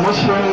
Muhammad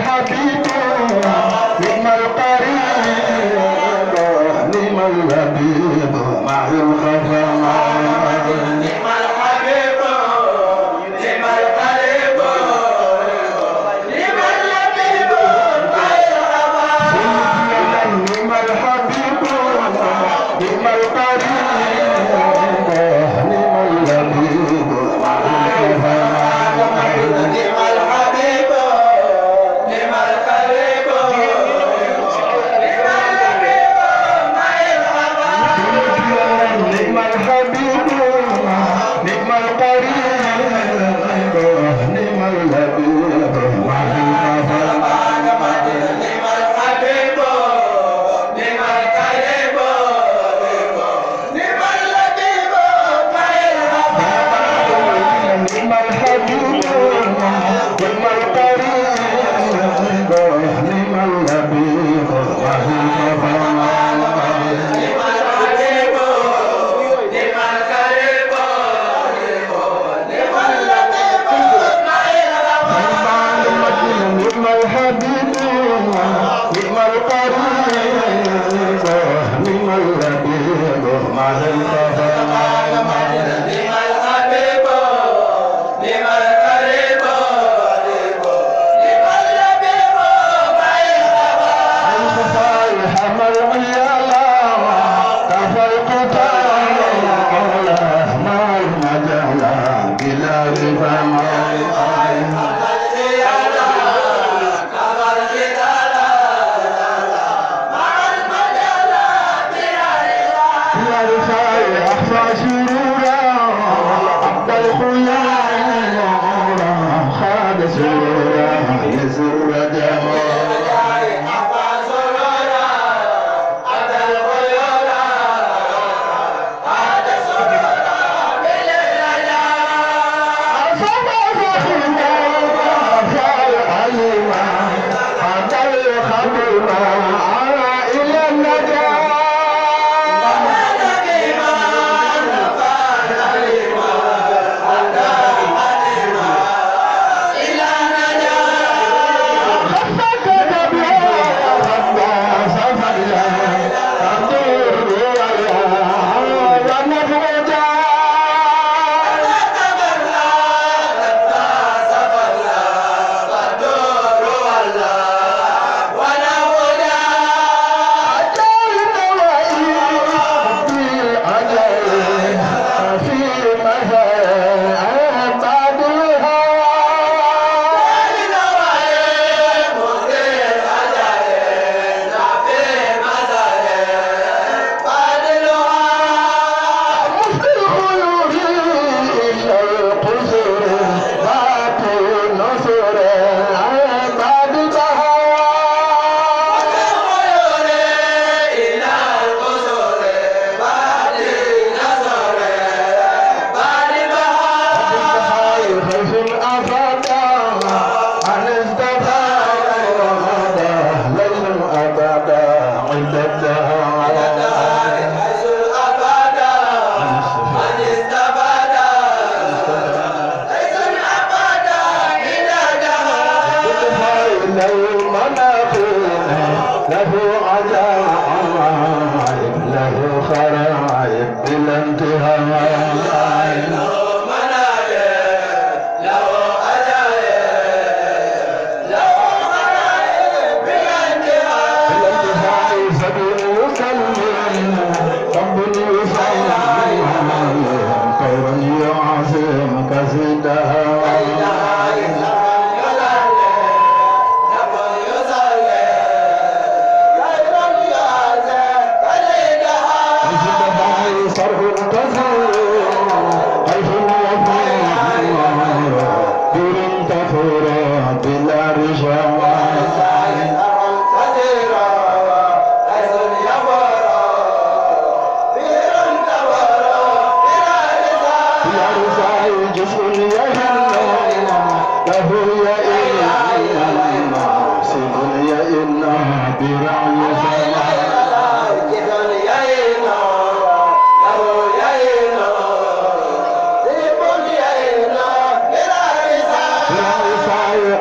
الحبيب نعم القريب نعم اللبيب مع الخفاء نعم الحبيب نعم القريب نعم اللبيب مع الخفاء نعم الحبيب نعم القريب نعم اللبيب مع الخفاء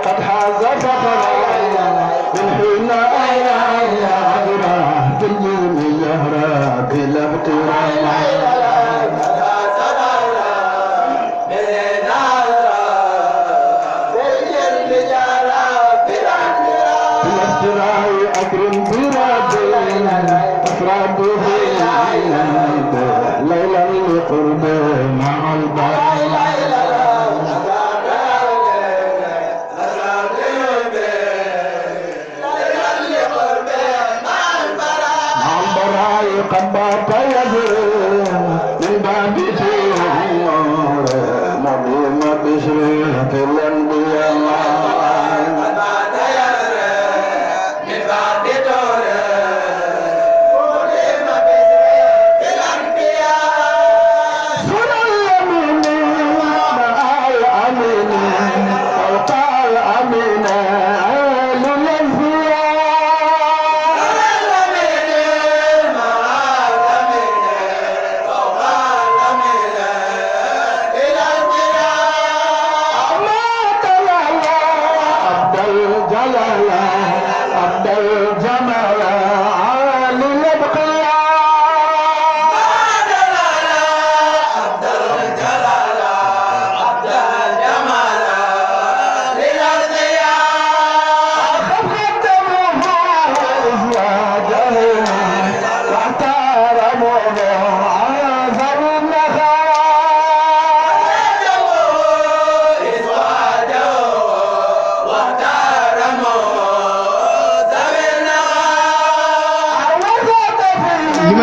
قد حاز فخرا أسرى به ليلا لقربه مع البر قد بات يجري من باب سيور مظلوم بشرية الأنبياء قد بات يجري من باب سيور مظلوم بشرية الأنبياء سر اليمين مع الأمين فوق الأمين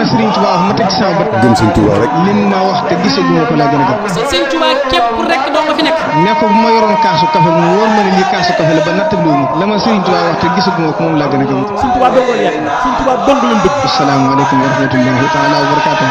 Serigne Touba wax ma teg sama bët gëm Serigne Touba rek lim ma wax te gisaguma ko laa gën a gëm Serigne Touba képp rek doo ko fi nekk ne ko bu ma yoroon kaasu café mu wóor ma ne lii kaasu café la ba nattablu ma la ma Serigne Touba wax te gisaguma ko moom laa gën a gëm Serigne Touba dong la yàq Serigne Touba dong lañ bëgg asalaamaaleykum wa rahmatullahi taala wa barakatuh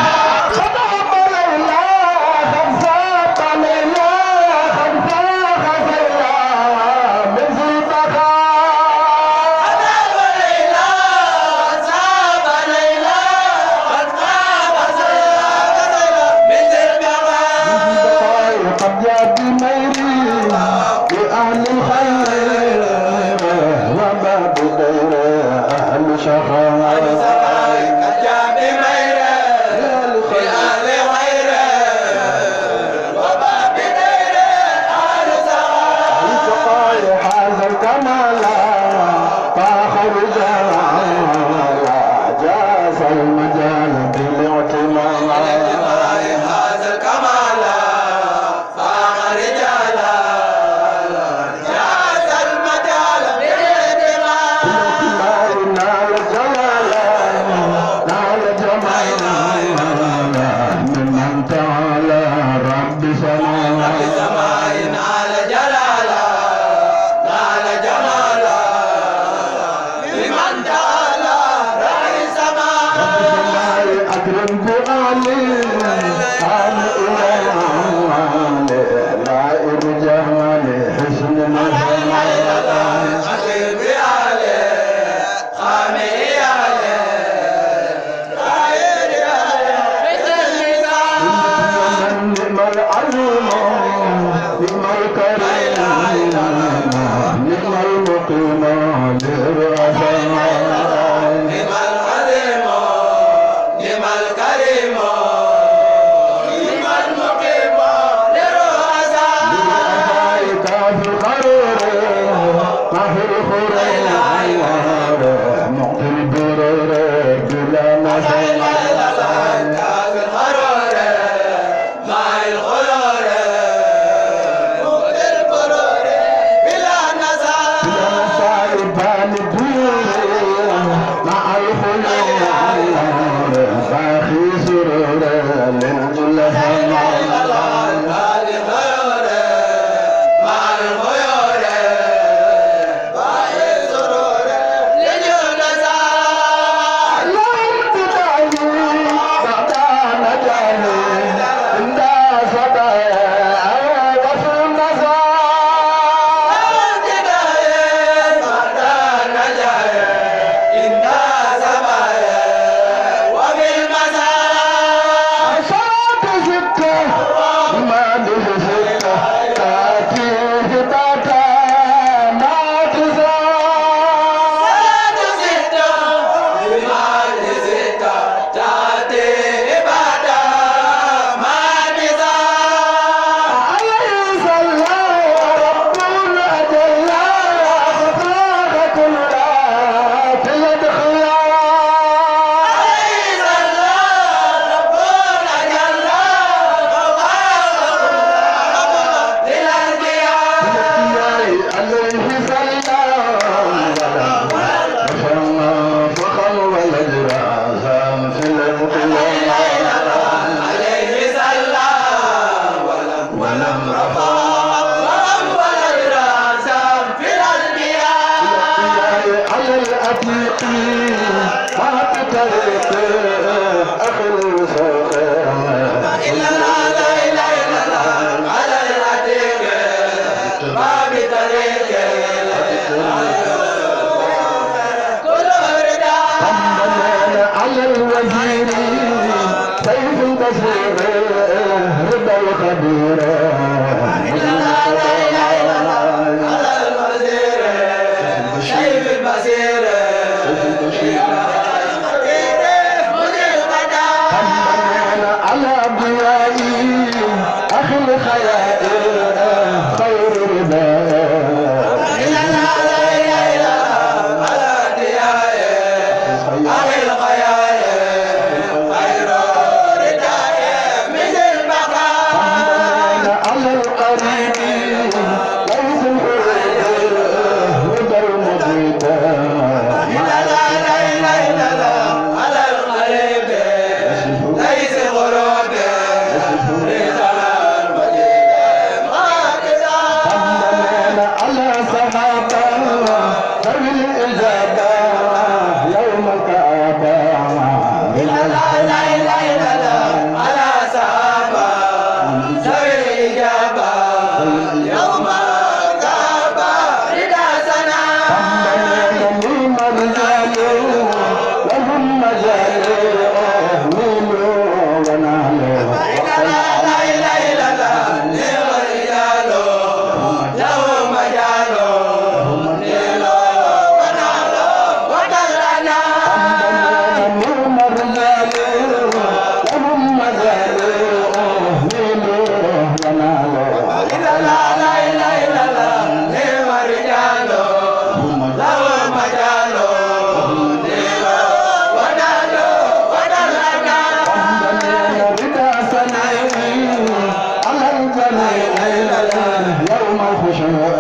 هذا الكمال فاخر جلال الجبا يوم الكعبة من على سابا ذوي الإجابة يوم الكعبة رضا سنا لهم رجال لهم مجال ميلوا ونالوا يوم الخشوع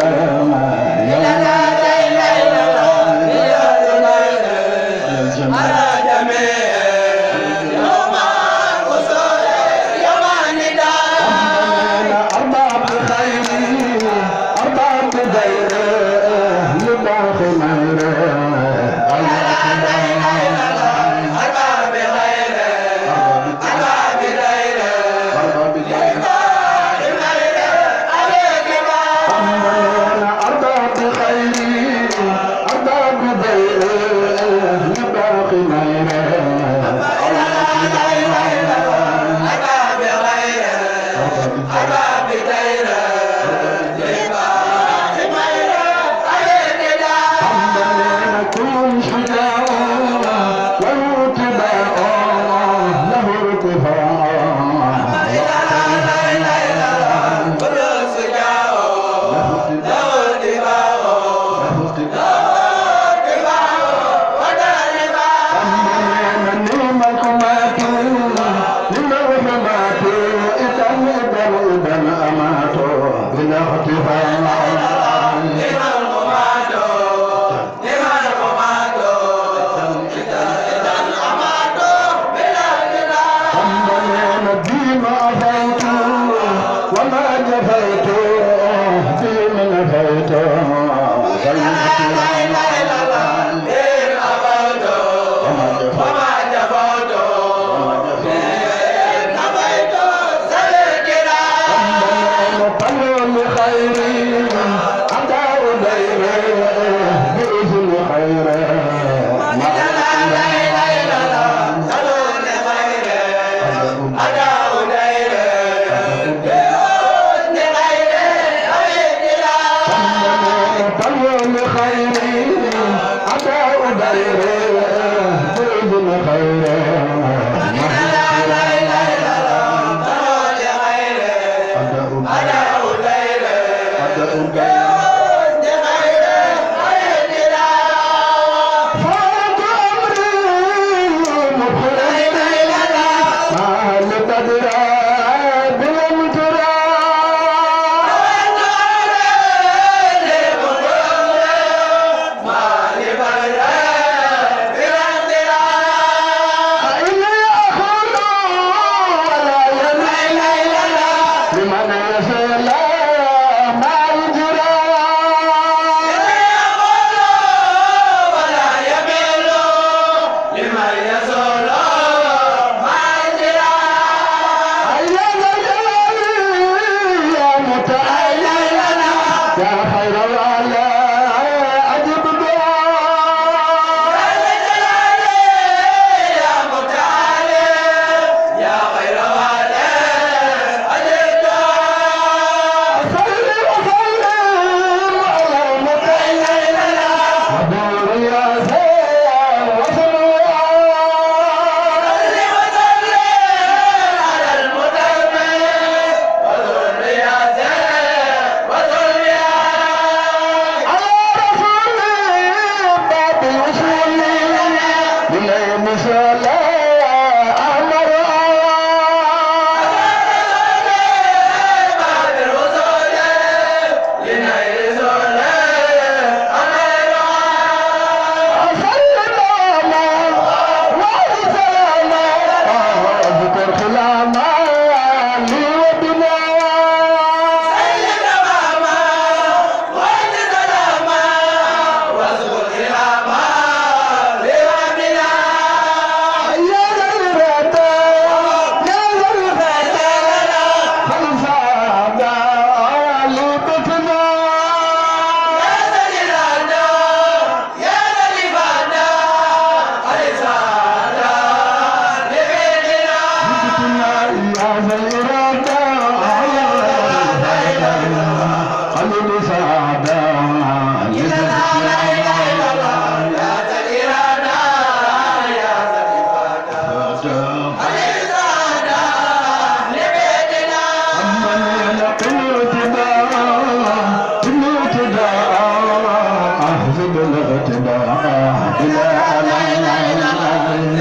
أحسد الاقتداء بلا أمان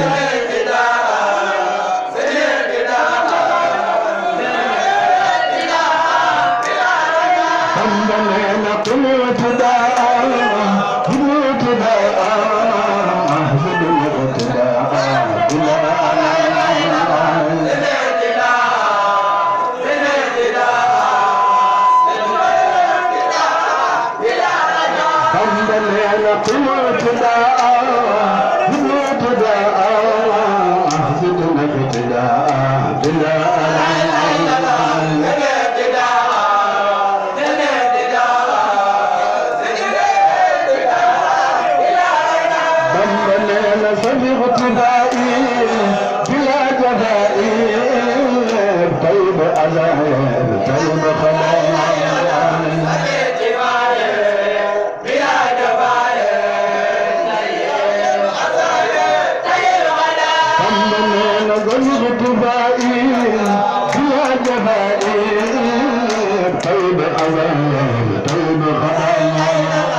حمدا نقل اقتداء بالاقتداء أحسد الاقتداء بلا أمان حمدا نقل اقتداء بالاقتداء أحسد الاقتداء بلا أمان سبغ اقتدائي بلا جفائي طيب أزاير طيب خلايا حمدنا سبغ اقتدائي بلا جفائي طيب أزاير طيب خلايا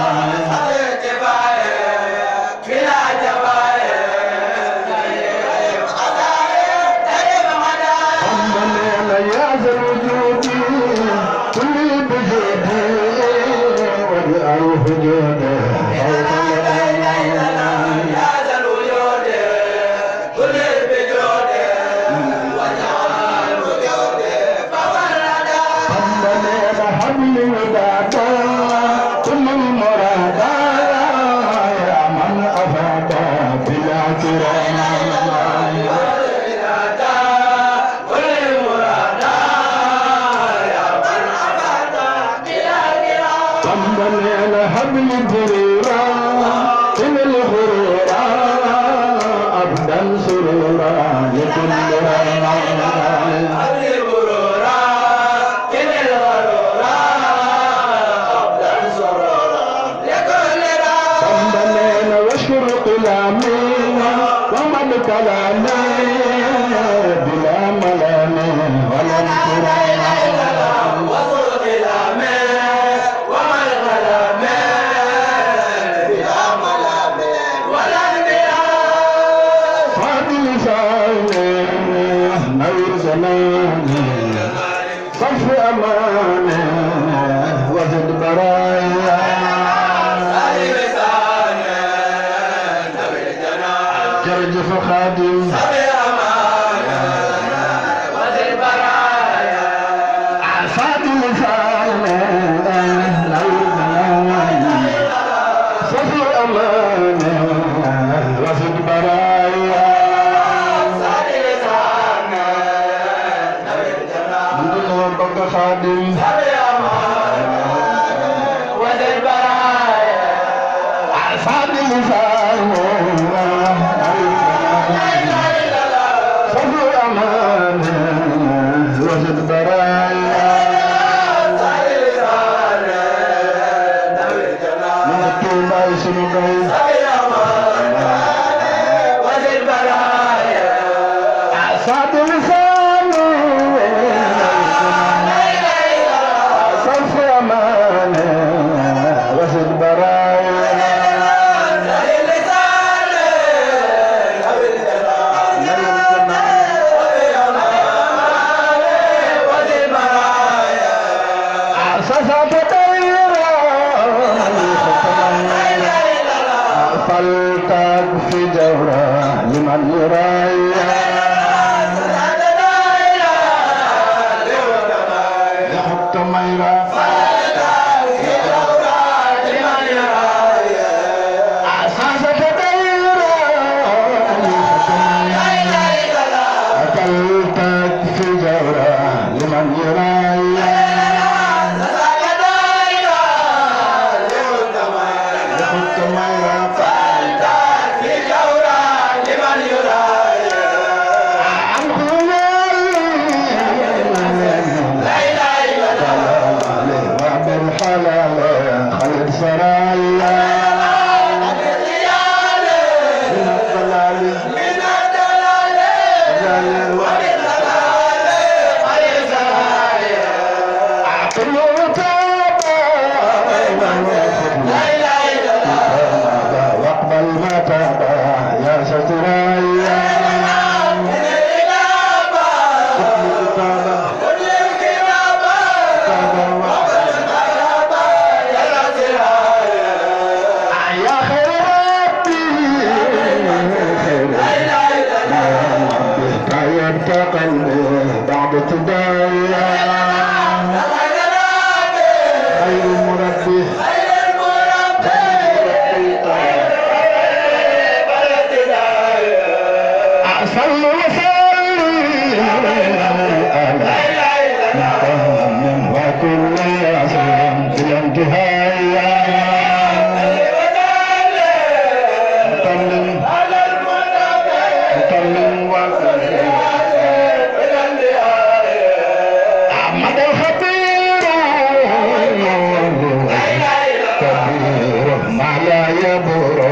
ما لا يبر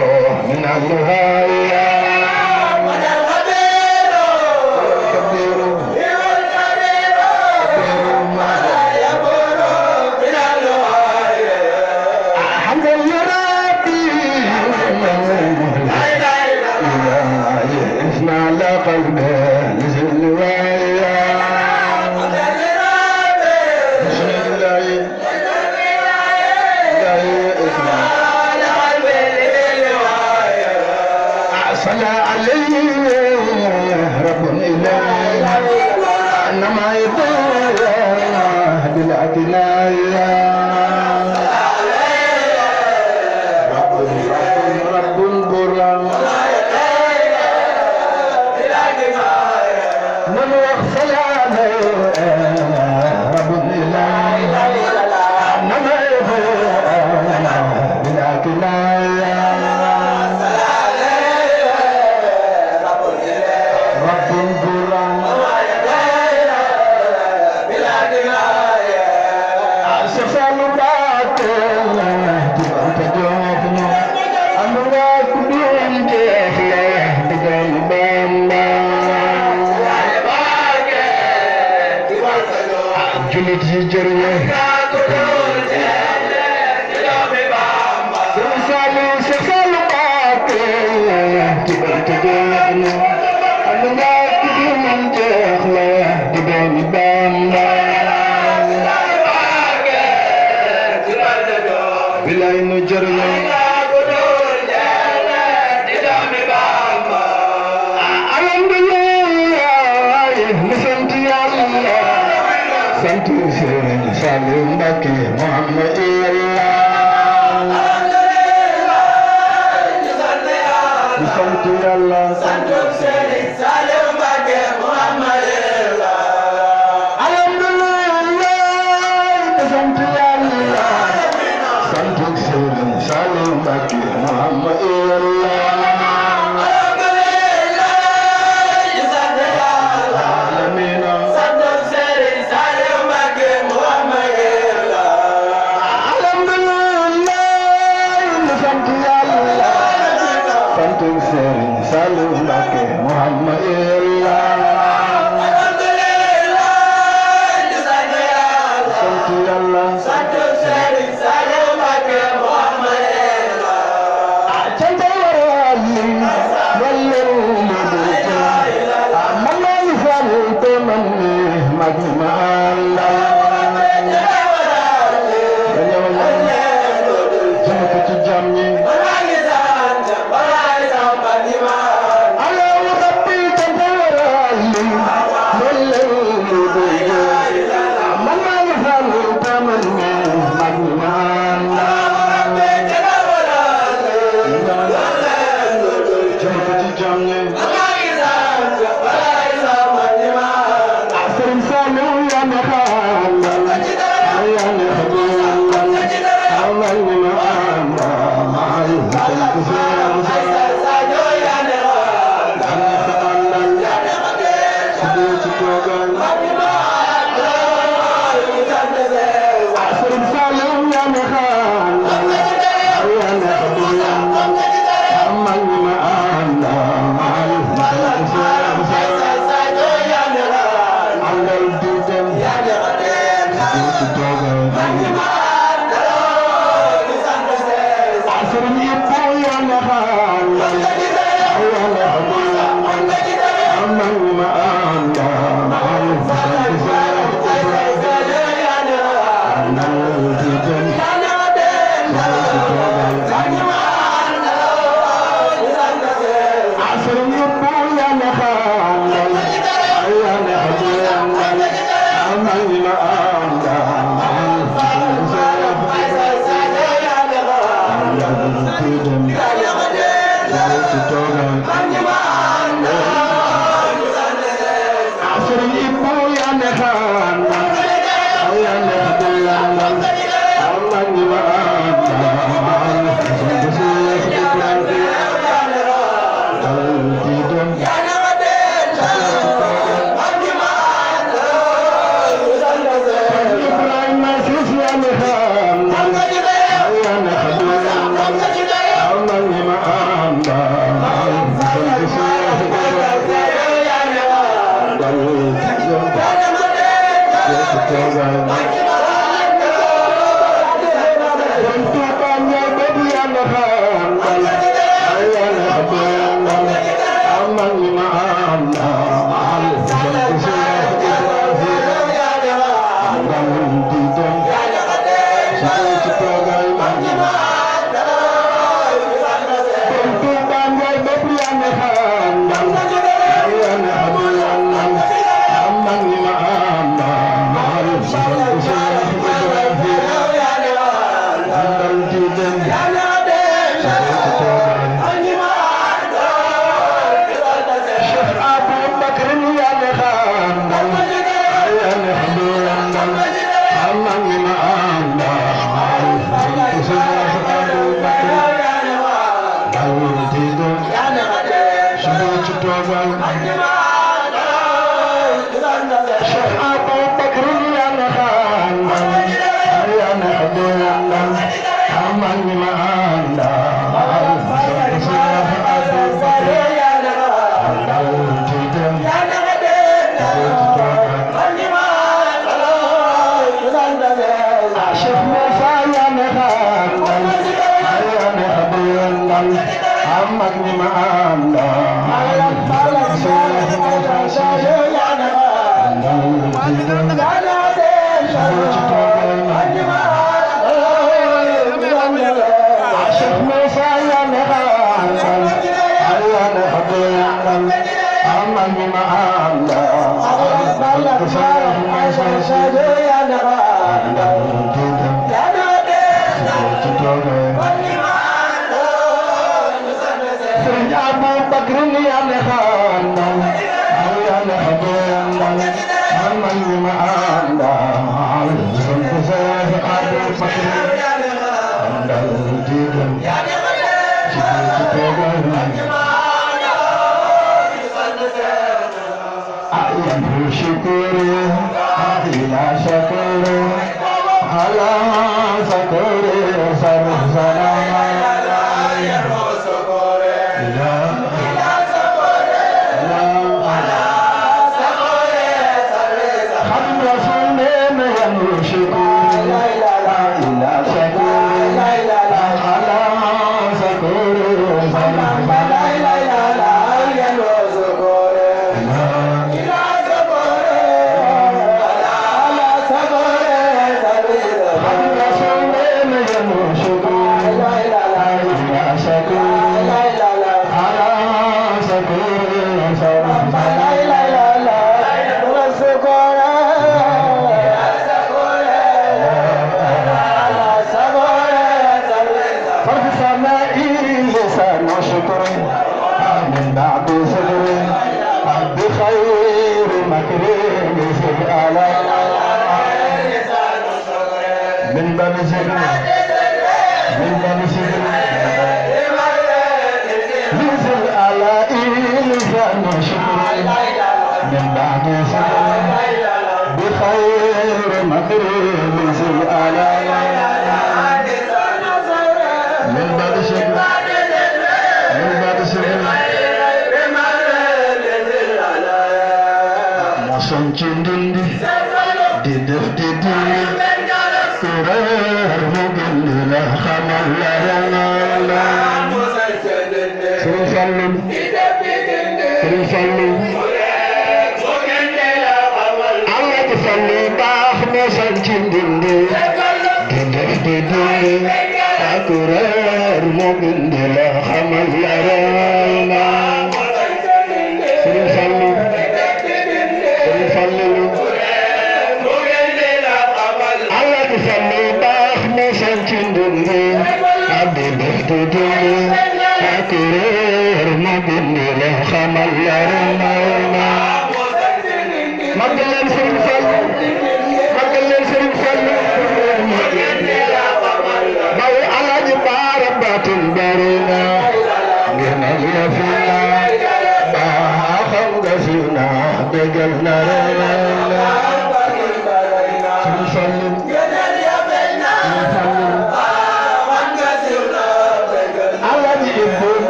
من الهوى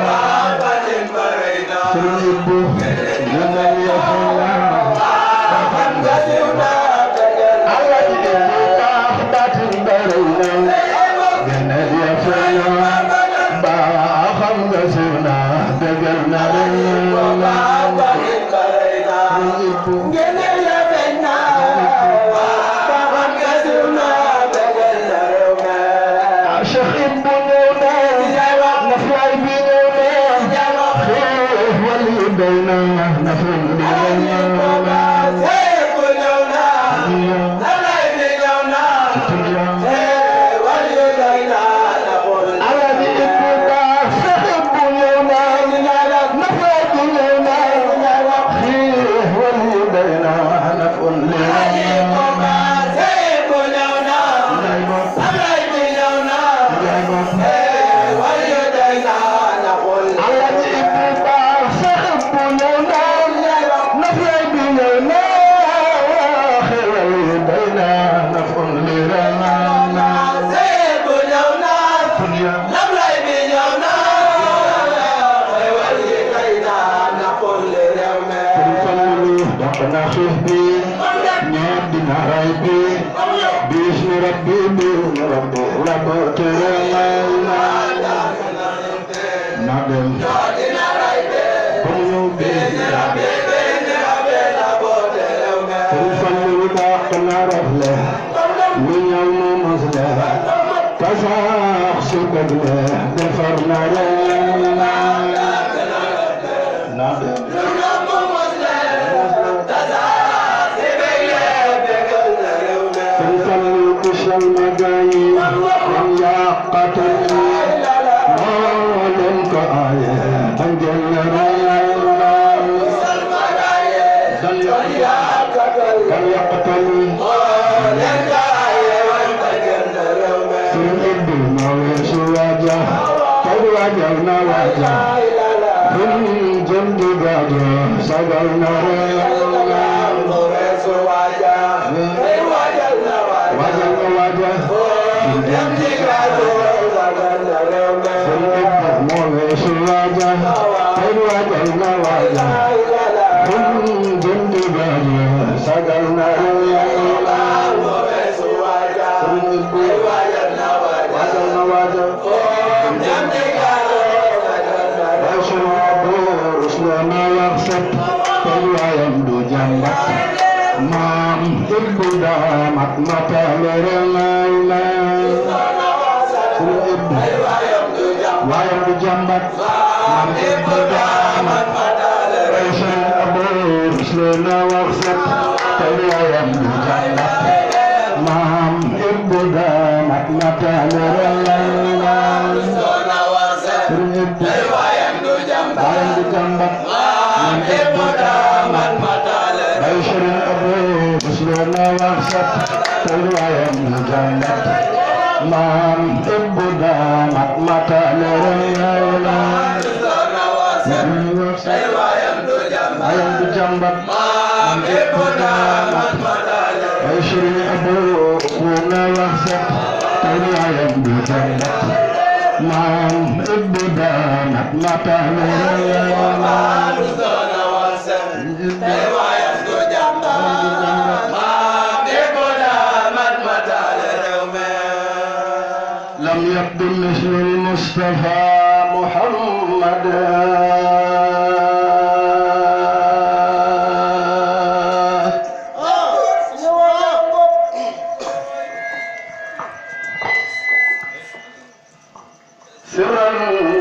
Ba وقنا خفي نادنا ربي باسم ربي باسم ربي ربط رمينا نادم كنو باسم ربي كنفل وقنا رفله من يوم مزله كساخ سببله دفرنا رمينا نادم المجاي وياقة مولن كآية أنجل كم يقتل مولن كآية سنب المويش واجه قد واجهنا واجه من جند باجه سجلنا wayam du jambat mam ibnu damat aysan abur slena waksat tay wayam du jambat mam ibnu damat mata lerelana slena waksat tay wayam du jambat mam ibnu damat mata lerelana aysan abur slena waksat tay wayam du jambat mam ibnu damat mata lerelana ayam du jambat mam ibnu damat mata lerelana aysan abu kuna waksat tay ayam du jambat mam ibnu damat mata lerelana ayam du jambat mam ibnu damat mata lerelana لم يبدو مثل المصطفى محمد سرا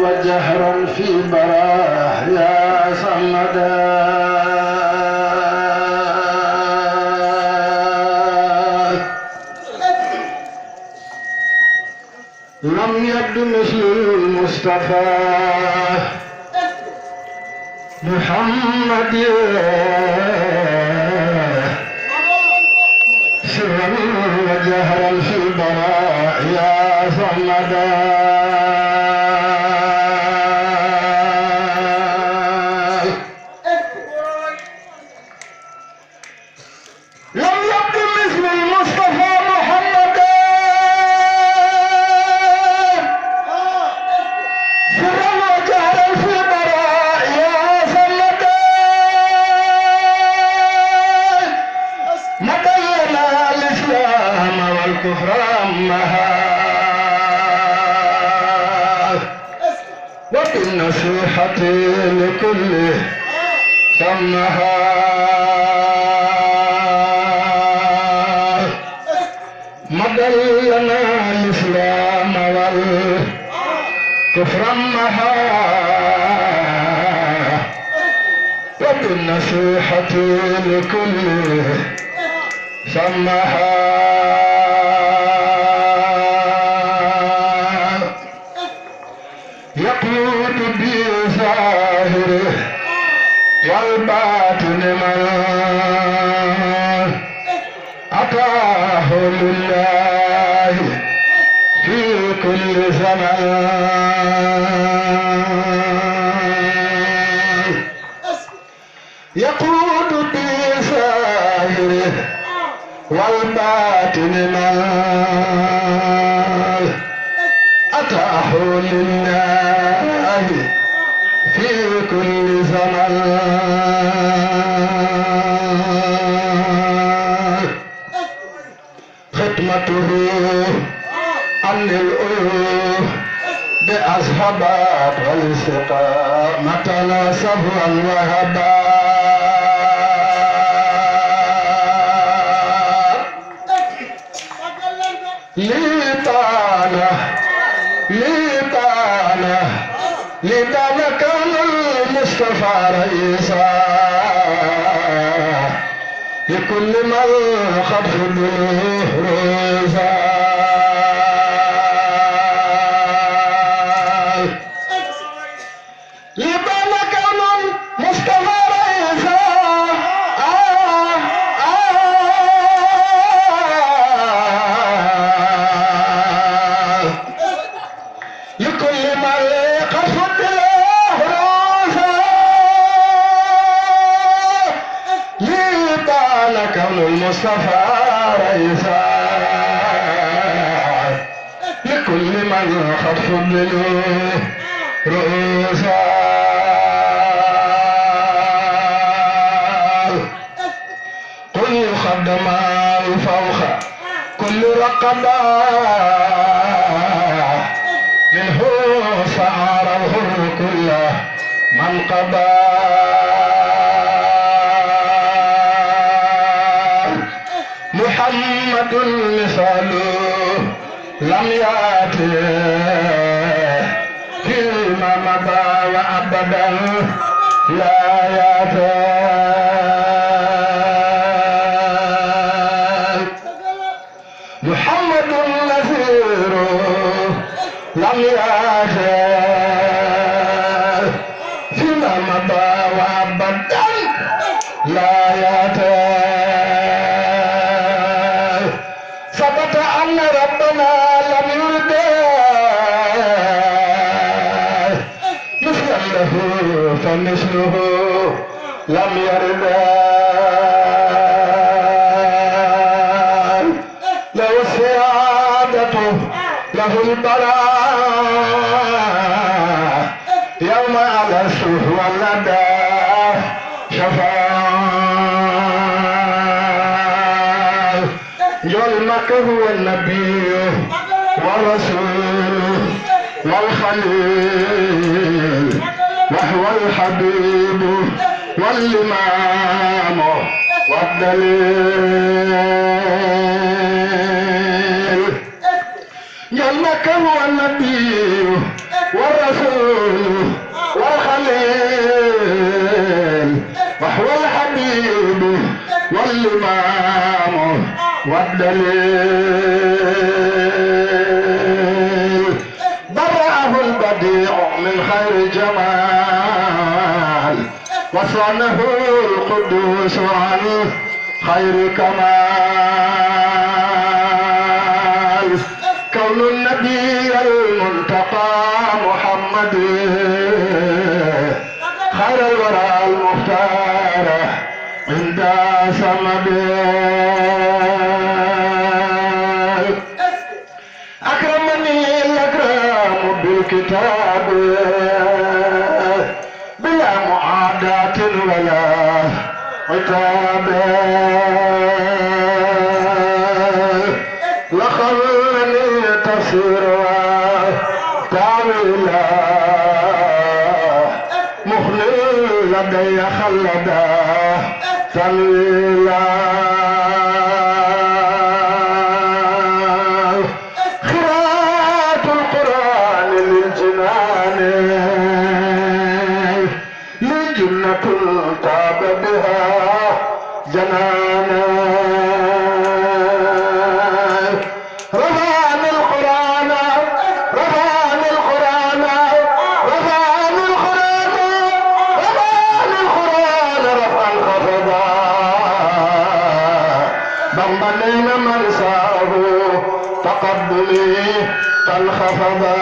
وجهرا في براه يا صمدا لم يبد مثل المصطفى محمد سرا وجهرا في البراء يا صمدا لم يبد مثل المصطفى محمد وبالنصيحة لكل سمها مدى لنا الإسلام والكفر مها وبالنصيحة لكل سمها يقود بظاهره والباطن من أتاه لله في كل زمان يقود بظاهره والباطن من أتاه لله في كل زمان عفوا وهبا لطالة كان المصطفى رئيسا لكل من قد خذله روزا لطالة كان المصطفى رئيسا لكل من قد خذله روزا لطالة كون المصطفى رئيسا لكل من قد خذله رؤوسا قل خدم فوق كل رقبة منه فعره كل من قضى محمد مثاله لم يأتي فيما مضى وأبدا لا يأتي محمد نذير لم يأتي فيما مضى وأبدا لا يأتي ثبت أن ربنا لم يرد مثله فمثله لم يرد له السيادة له البلاء يوم على السوء والندى شفاعة جلمك هو النبي والرسول والخليل وهو الحبيب والإمام والدليل جلمك هو النبي والرسول والخليل وهو الحبيب والإمام والدليل برأه البديع من خير جمال وصانه القدوس عن خير كمال كون النبي المنتقى محمد خير الورى المختار عند سمد أكرمني الأكرام بالكتاب بلا معاداة ولا عتاب لخلني تفسيرا تعويلا مخلل لدي خلدا تنويلا خيرات القرآن للجنان لجنة طاب بها جنانا رفعني القرآن رفعني القرآن رفعني القرآن رفعني القرآن رفعا خفضا ضمنين مرساه تقبلي تنخفضا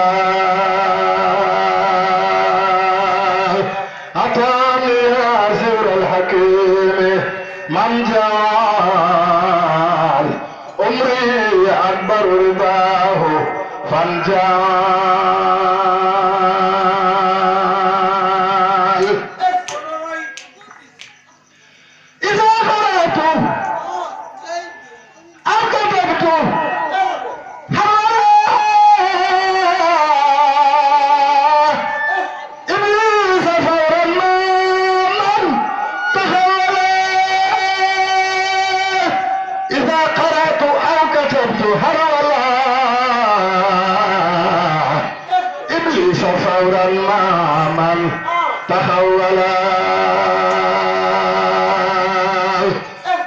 أتاني عسير الحكيم من جعل أمري أكبر رضاه فانجعل إذا قرأت أو كتبت إبليس فورا ما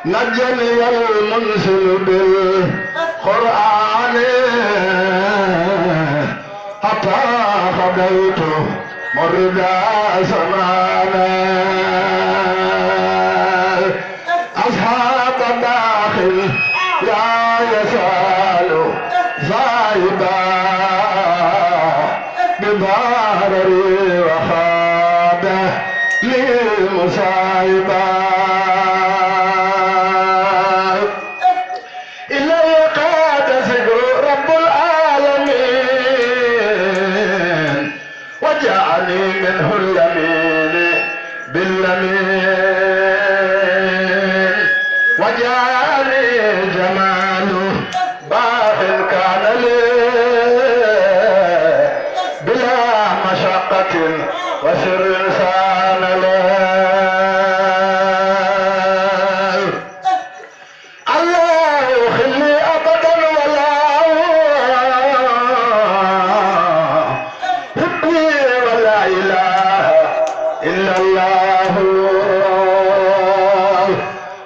نجني المنزل بالقرآن حتى خديت مردا زمانا أصحاب الداخل لا يزال زايدا بضرري وخاده لي مصايبا إلي قاد ذكر رب العالمين وجعلني منه اليمين باليمين وجعلني جماله باق كان لي بلا مشقة وسر سان له الله خلي أبدا ولا حبي ولا إله إلا الله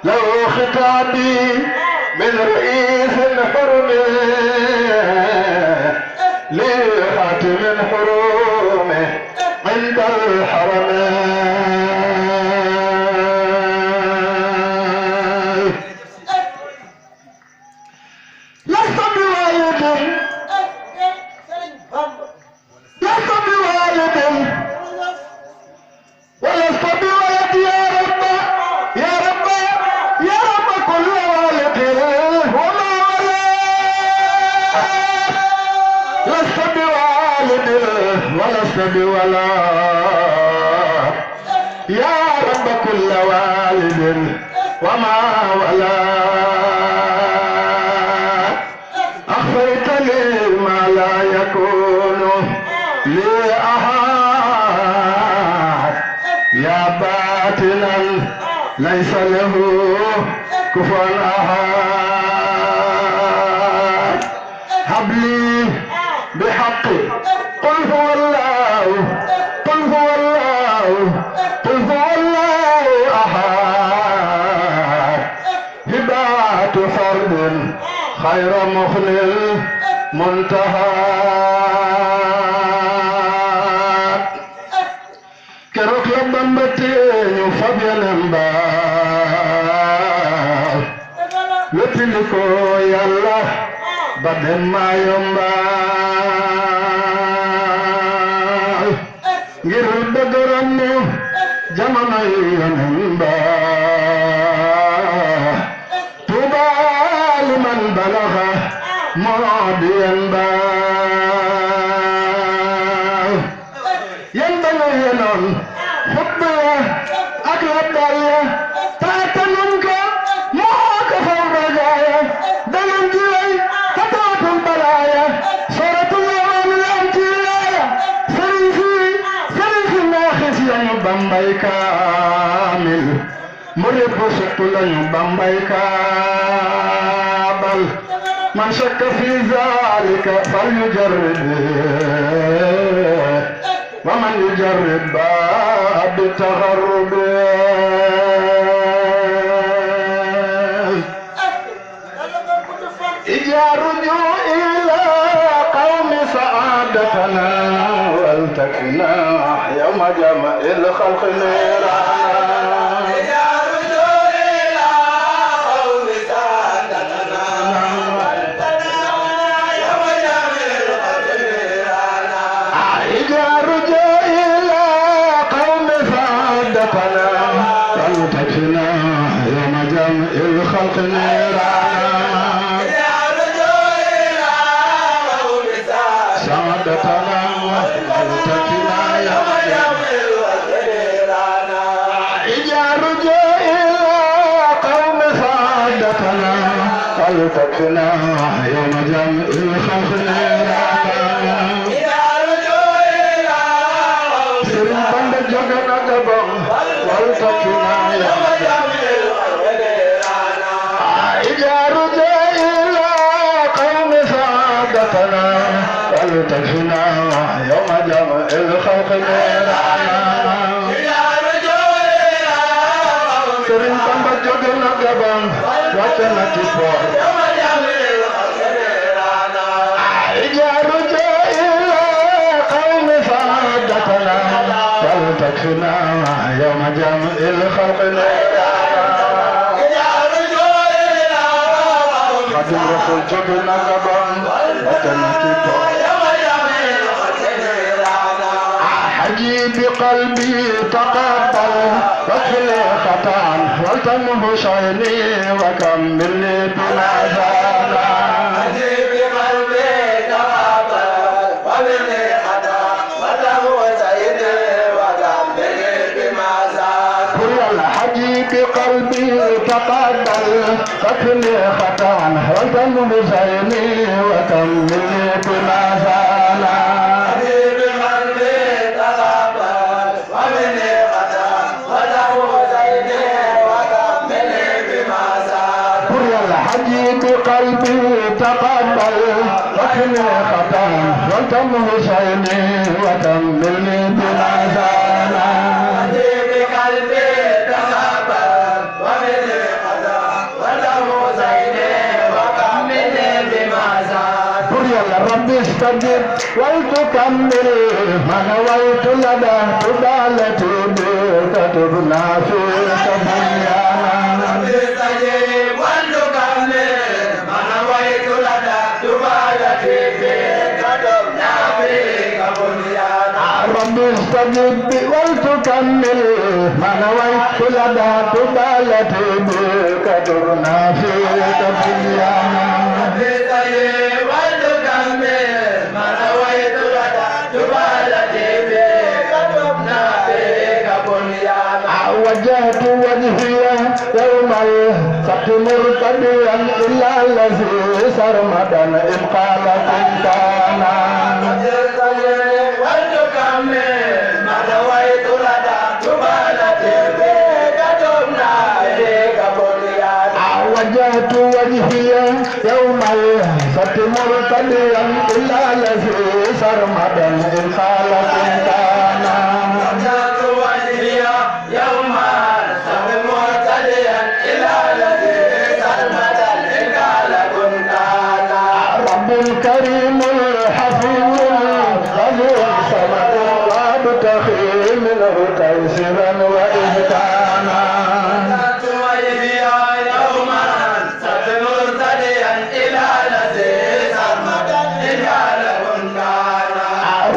لو خطابي من رئيس حرم لخاتم حروم عند الحرمين لست بوالد لست بوالد ولست بولد يا رب يا رب يا رب كل والد وما ولد لست بوالد ولست بولد يا رب كل والد وما ولد أخفيت لي ما لا يكون لأحد يا باطنا ليس له كفوا أحد هب لي بحق قل هو الله قل هو الله قل هو الله أحد هبات فرد خير مخل منتهى keroog la Bamba teeñu fab yeneen ba wettili ko Yàlla ba dem maa yomba ngir dëgëram mu jamono yeneen ba Tuuba liman balaga moo di yen ba yen ba nga yenoon xutba ya ak labdal ya taatanuñ ko moo ko faw ragaaya dañu jiwey fataatul balaaya sooratul yamaan lam ci laaya sëriñ si naaxis yañu Bambay kaamil murid bu sopp lañu Bambay kaabal man shakka fi zalika falyujarrib ومن يجرب باب التغرب إجا رجوع إلى قوم سعادتنا والتقنا يوم جمع الخلق نيرانا يا رجوع إلى قوم سعادتنا والتقنا يوم جمع الخلق نيرانا إجا رجوع إلى قوم سعادتنا والتقنا يوم جمع الخلق نيرانا سعادتنا والتقنا يوم جمع الخلق نيرانا إجا رجوع إلى قوم سعادتنا والتقنا يوم جمع الخلق نيرانا سرين بند جغنا دبم والتقنا يوم جمع الخلق نيرانا إجا رجوع إلى قوم سعادتنا والتقنا يوم جمع الخلق نيرانا سرين بند جغنا دبم وطنك فور رجال إلى قوم سعادتنا ولتكفنا يوم جمع الخلق قد الرسول جبنا قبل وطنك فور حجي بقلبي تقبل وكل خطأ والتمه شيني وكمل لي بما زال حجي بقلبي تقبل وكل خطأ والتمه شيني وكمل لي بما زال كل الحجي بقلبي تقبل وكل خطأ والتمه شيني وكمل لي بما زال بقلبي تقبل وكل خطأ والتمه شيني وكملني بما زال بقلبي تقبل وكل خطأ والتمه شيني وكملني بما زال يا رب استجب ولتكمل ما نويت لدى قبالتي بك تبنى فيك بنيانا رب استجب ولتكمل ما نويت لدى قبالتي بك تبنى فيك بنيانا وجهت وجهي يوم السبت مرتديا إلا الذي سرمدا إن قال كنت أنا ولتكمل ما نويت لدى قبالتي بك تبنى فيك بنيانا وجهت وجهي يوم السبت مرتديا إلا الذي سرمدا إن قال كنت أنا الكريم الحفيظ الذي صمد وابتغي منه تيسيرا وإحسانا يوما سبت مرتديا إلى الذي صمد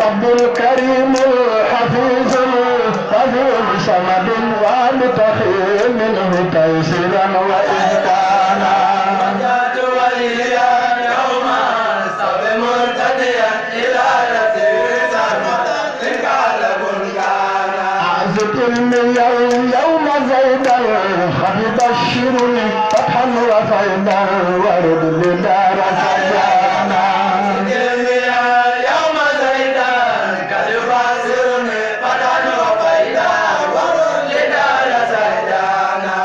رب الكريم الحفيظ الذي صمد وابتغي منه تيسيرا وإحسانا اليوم زيدا خفض الشرني فتحا وفيدا ورد لدار سجانا اليوم زيدا كالفاسرني فتحا وفيدا ورد لدار سجانا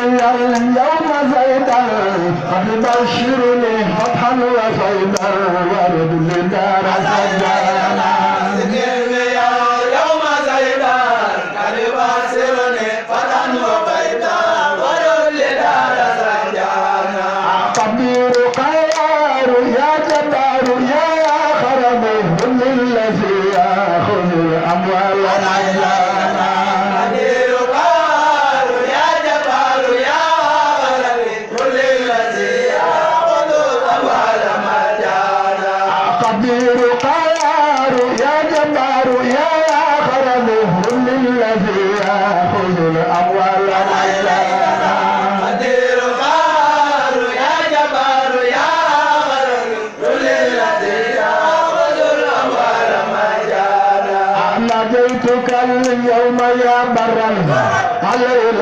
اليوم زيدا خفض الشرني فتحا وفيدا ورد لدار سجانا اليوم يا برا علي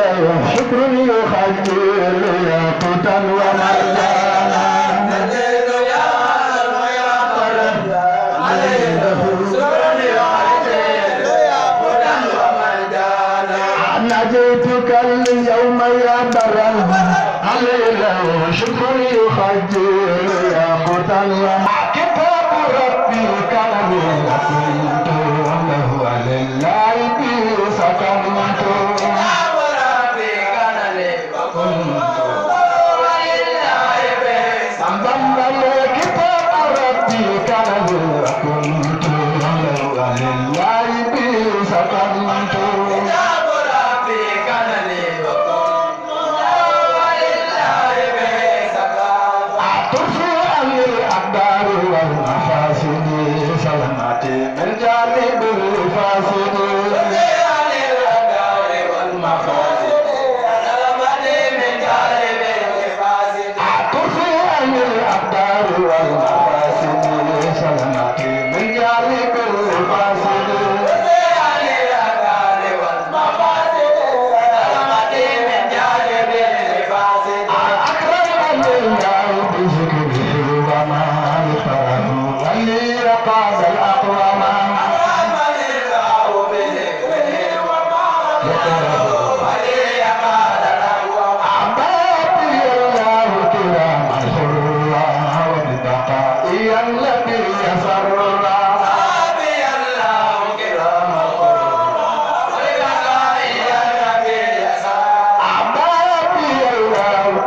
شكر يخجل ياقوتا ومرجانا نجيت يا برا علي شكر يخجل ياقوتا ومرجانا نجيتك اليوم يا برا علي شكر يخجل ياقوتا ومرجانا كتاب ربي كلام كنت له لله سكنت يا ربي كان لي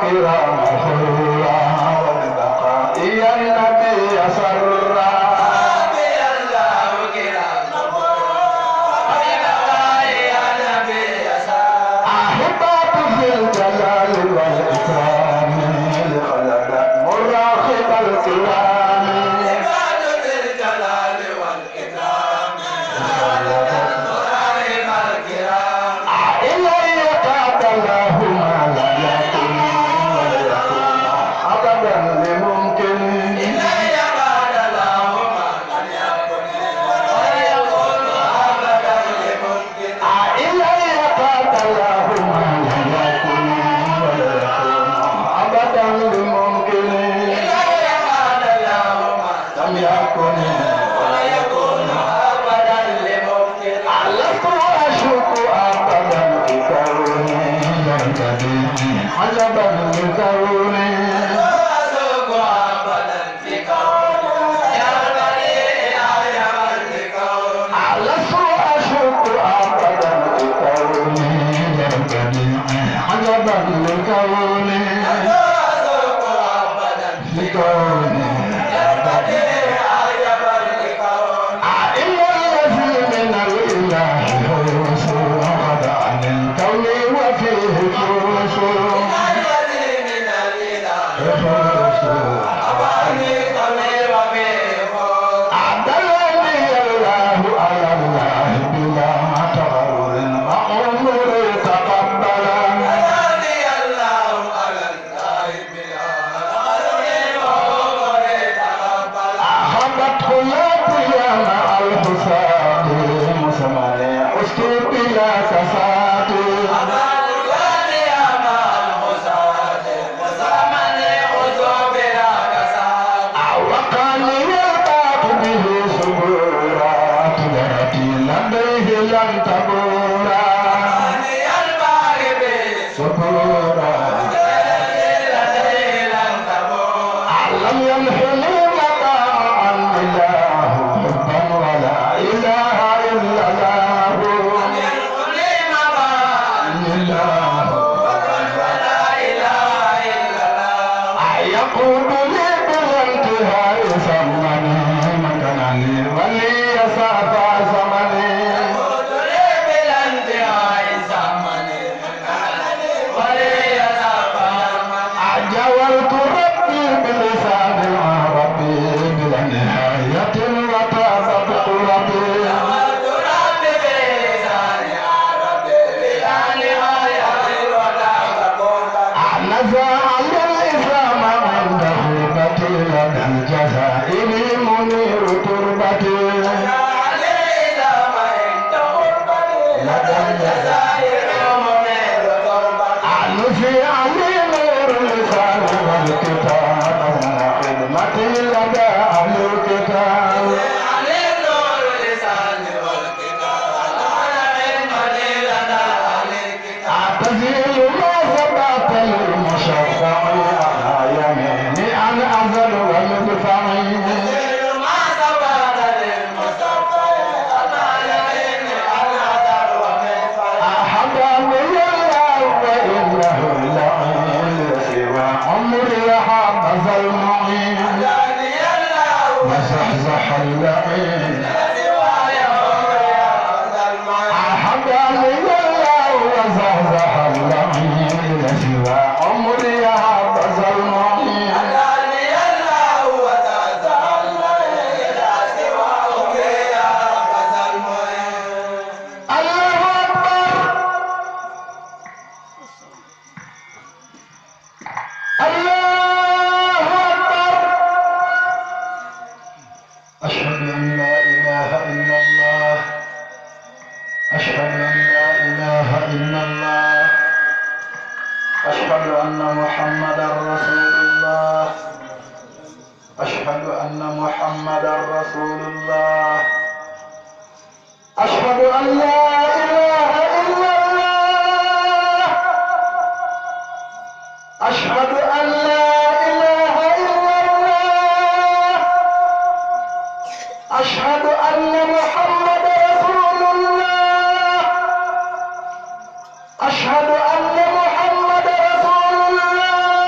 والكرام خيرا والبقاء يا النبي سرا أحباب في الجلال والإكرام لخلق مراقب الكرام إليك الله ما لم يكن ويكون أبدا لممكن إليك الله ما لم يكن ويكون أبدا لممكن لم يكن لست أشك أبدا بكوني يرتدي عجبا لكوني لست أشك أبدا بكوني يرتدي عجبا لكوني لكوني إن الذي من الإله رسول قد عن الكون وفيه رسول أعدلني الله على الله بلا تغرر مأمور تقبلا أخذت خياطي مع الحساد مسمى أسكي بلا كساد وقالي الباب به سبورا تدرتي لديه لم تبورا سبورا لم يمحني مطاعا إله حبا ولا إله إلا الله يقول لي بالانتهاء زمني مكان لي ولي صافى زمني جاورت ربي بلسان عربي بلا نهاية وطاب بقربي نزع الإسلام عند غربتي لدى الجزائر منير تربتي لدى الجزائر نفي علي نور اللسان والكتاب خدمتي لدى أهل الكتاب أعتزل ما ثبت للمشفع على يميني أن أزل والمدفع أحبني الله وإنه لعين سوى عمري حبذ المعين وزحزح اللعين أحبني الله وزحزح اللعين سوى عمري حبذ المعين الله أكبر الله أكبر أشهد أن لا إله إلا الله أشهد أن لا إله إلا الله أشهد أن محمدا رسول الله أشهد أن محمدا رسول الله أشهد أن لا إله إلا الله أشهد أن لا إله إلا الله أشهد أن محمدا رسول الله أشهد أن محمدا رسول الله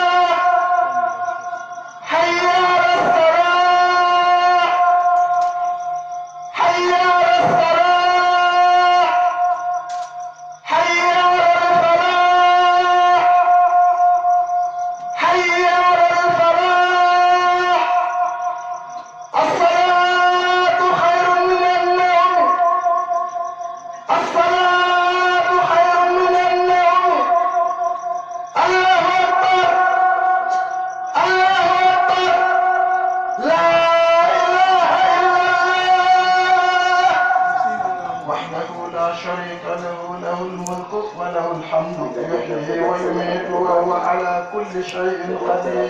يحيي ويميت وهو على كل شيء قدير.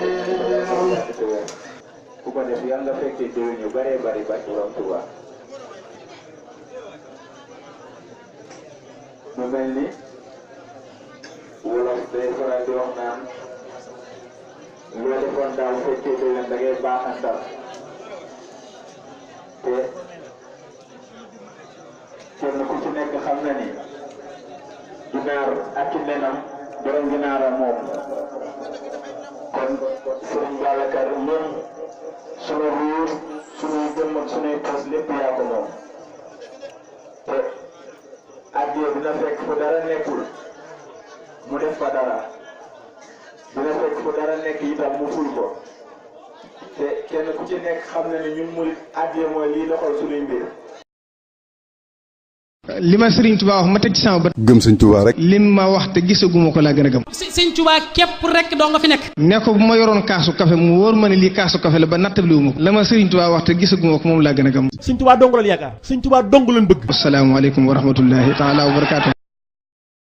ku ko def yàlla nga fekkee déwén yu bëree bëri ba ci Borom Tuuba. mu mel ni wolof day faral di wax naan loo defoon daaw fekkee déwén da ngay baaxantal te kenn ku ci nekk xam na ni ginaar ak ci nenam borom ginaara moom kon Sëriñ Babacar ñun sunu ruur sunuy jëmm ak sunuy pos lépp yaa ko moom te addiya dina fekk fu dara nekkul mu def fa dara dina fekk fu dara nekk itam mu ful ko te kenn ku ci nekk xam na ne ñun murit addiya mooy lii doxal sunuy mbir. li ma Sëriñ Tuubaa wax ma teg ci sama bët. gëm Sëñ Tuubaa rek. lim ma wax te gisaguma ko laa gën a gëm. Sëñ Tuubaa képp rek doo nga fi nekk. ne ko bu ma yoroon kaasu café mu wóor ma ne lii kaasu café la ba nattabliwuma ko la ma Sëriñ Tuubaa wax te gisaguma ko moom laa gën a gëm. Sëñ Tuubaa dong lañ yaakaar. Sëñ Tuubaa dong lañ bëgg. asalaamaaleykum wa rahmatullahi taala wa barakaatu.